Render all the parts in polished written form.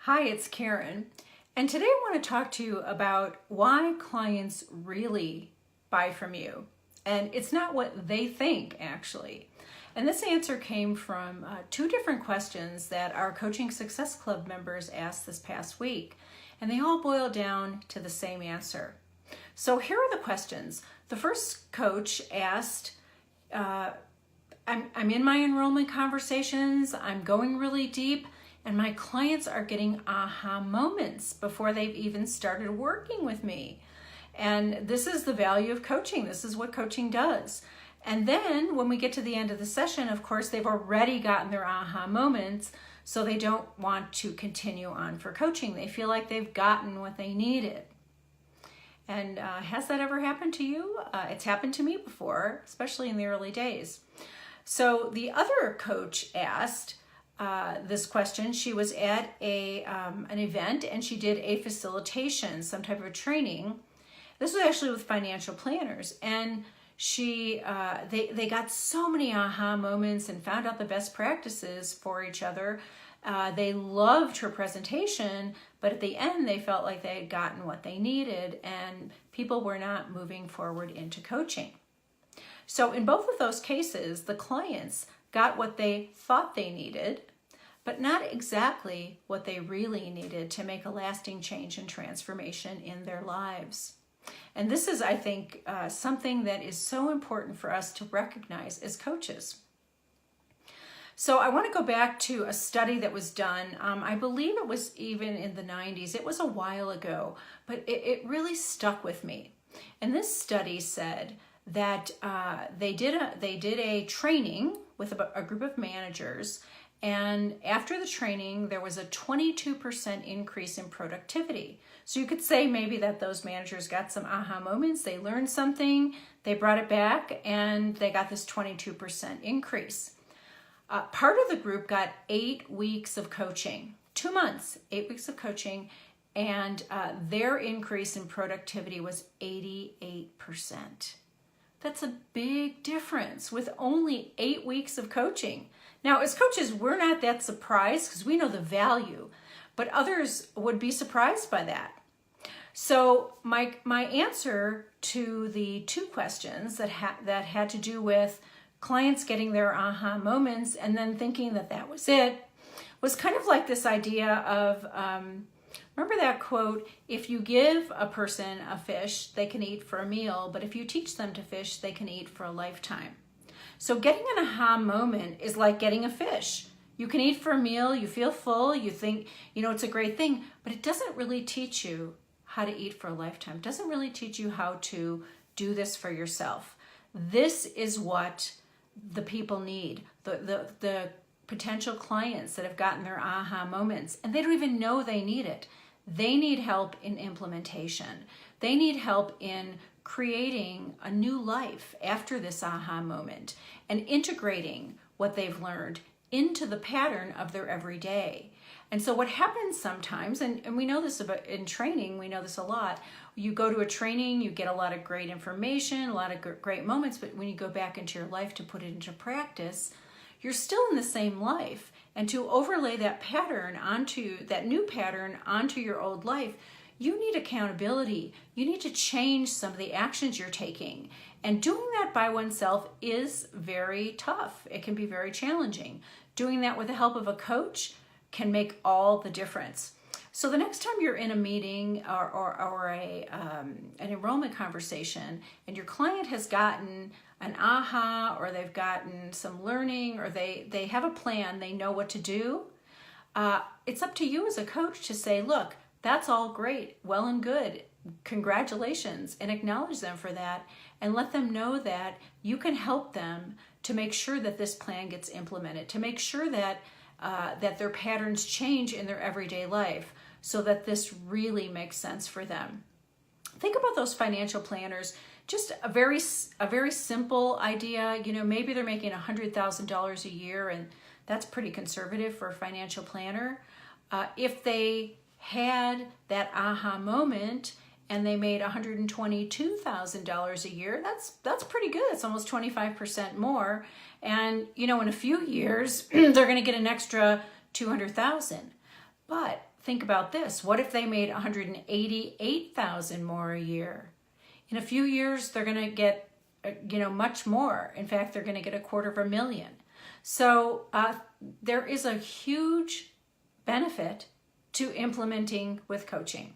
Hi, it's Karen, and today I want to talk to you about why clients really buy from you. And it's not what they think, actually. And this answer came from two different questions that our Coaching Success Club members asked this past week, and they all boil down to the same answer. So here are the questions. The first coach asked, I'm in my enrollment conversations, I'm going really deep, and my clients are getting aha moments before they've even started working with me. And this is the value of coaching. This is what coaching does. And then when we get to the end of the session, of course, they've already gotten their aha moments, so they don't want to continue on for coaching. They feel like they've gotten what they needed. And has that ever happened to you? It's happened to me before, especially in the early days. So the other coach asked this question. She was at an event and she did a facilitation, some type of a training. This was actually with financial planners, and they got so many aha moments and found out the best practices for each other. They loved her presentation, but at the end they felt like they had gotten what they needed and people were not moving forward into coaching. So in both of those cases, the clients got what they thought they needed, but not exactly what they really needed to make a lasting change and transformation in their lives. And this is, I think, something that is so important for us to recognize as coaches. So I want to go back to a study that was done. I believe it was even in the 90s. It was a while ago, but it really stuck with me. And this study said that they did a training with a group of managers, and after the training there was a 22% increase in productivity. So you could say maybe that those managers got some aha moments, they learned something, they brought it back, and they got this 22% increase. Part of the group got 8 weeks of coaching, 2 months, 8 weeks of coaching, and their increase in productivity was 88%. That's a big difference with only 8 weeks of coaching. Now, as coaches, we're not that surprised because we know the value, but others would be surprised by that. So my answer to the two questions that had to do with clients getting their aha moments and then thinking that that was it was kind of like this idea of, remember that quote, if you give a person a fish, they can eat for a meal, but if you teach them to fish, they can eat for a lifetime. So getting an aha moment is like getting a fish. You can eat for a meal, you feel full, you think, it's a great thing, but it doesn't really teach you how to eat for a lifetime. It doesn't really teach you how to do this for yourself. This is what the people need, the potential clients that have gotten their aha moments, and they don't even know they need it. They need help in implementation. They need help in creating a new life after this aha moment and integrating what they've learned into the pattern of their everyday. And so what happens sometimes, and we know this about in training, we know this a lot, you go to a training, you get a lot of great information, a lot of great moments, but when you go back into your life to put it into practice, you're still in the same life. And to overlay that pattern onto that new pattern onto your old life, you need accountability. You need to change some of the actions you're taking. And doing that by oneself is very tough. It can be very challenging. Doing that with the help of a coach can make all the difference. So the next time you're in a meeting or an enrollment conversation and your client has gotten an aha, or they've gotten some learning, or they have a plan, they know what to do, it's up to you as a coach to say, look, that's all great, well and good, congratulations, and acknowledge them for that, and let them know that you can help them to make sure that this plan gets implemented, to make sure that their patterns change in their everyday life so that this really makes sense for them. Think about those financial planners. Just a very simple idea. Maybe they're making $100,000 a year, and that's pretty conservative for a financial planner. If they had that aha moment and they made $122,000 a year, that's pretty good. It's almost 25% more. And in a few years, they're going to get an extra $200,000. But think about this. What if they made $188,000 more a year? In a few years, they're going to get, much more. In fact, they're going to get $250,000. So there is a huge benefit to implementing with coaching.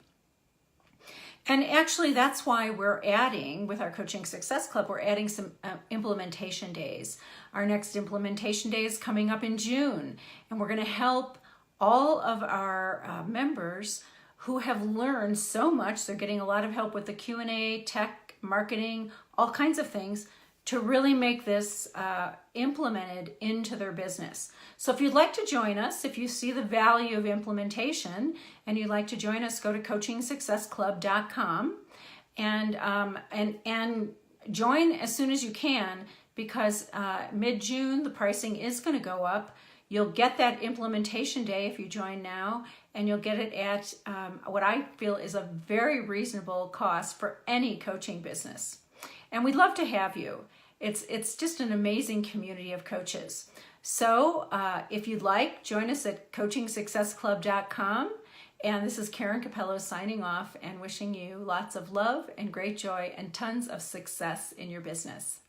And actually, that's why we're adding, with our Coaching Success Club, we're adding some implementation days. Our next implementation day is coming up in June, and we're going to help all of our members who have learned so much. They're getting a lot of help with the Q&A, tech, marketing, all kinds of things to really make this implemented into their business. So if you'd like to join us, if you see the value of implementation and you'd like to join us, go to coachingsuccessclub.com and join as soon as you can, because mid-June the pricing is going to go up. You'll get that implementation day if you join now, and you'll get it at what I feel is a very reasonable cost for any coaching business. And we'd love to have you. It's just an amazing community of coaches. So if you'd like, join us at coachingsuccessclub.com. And this is Karen Capello signing off and wishing you lots of love and great joy and tons of success in your business.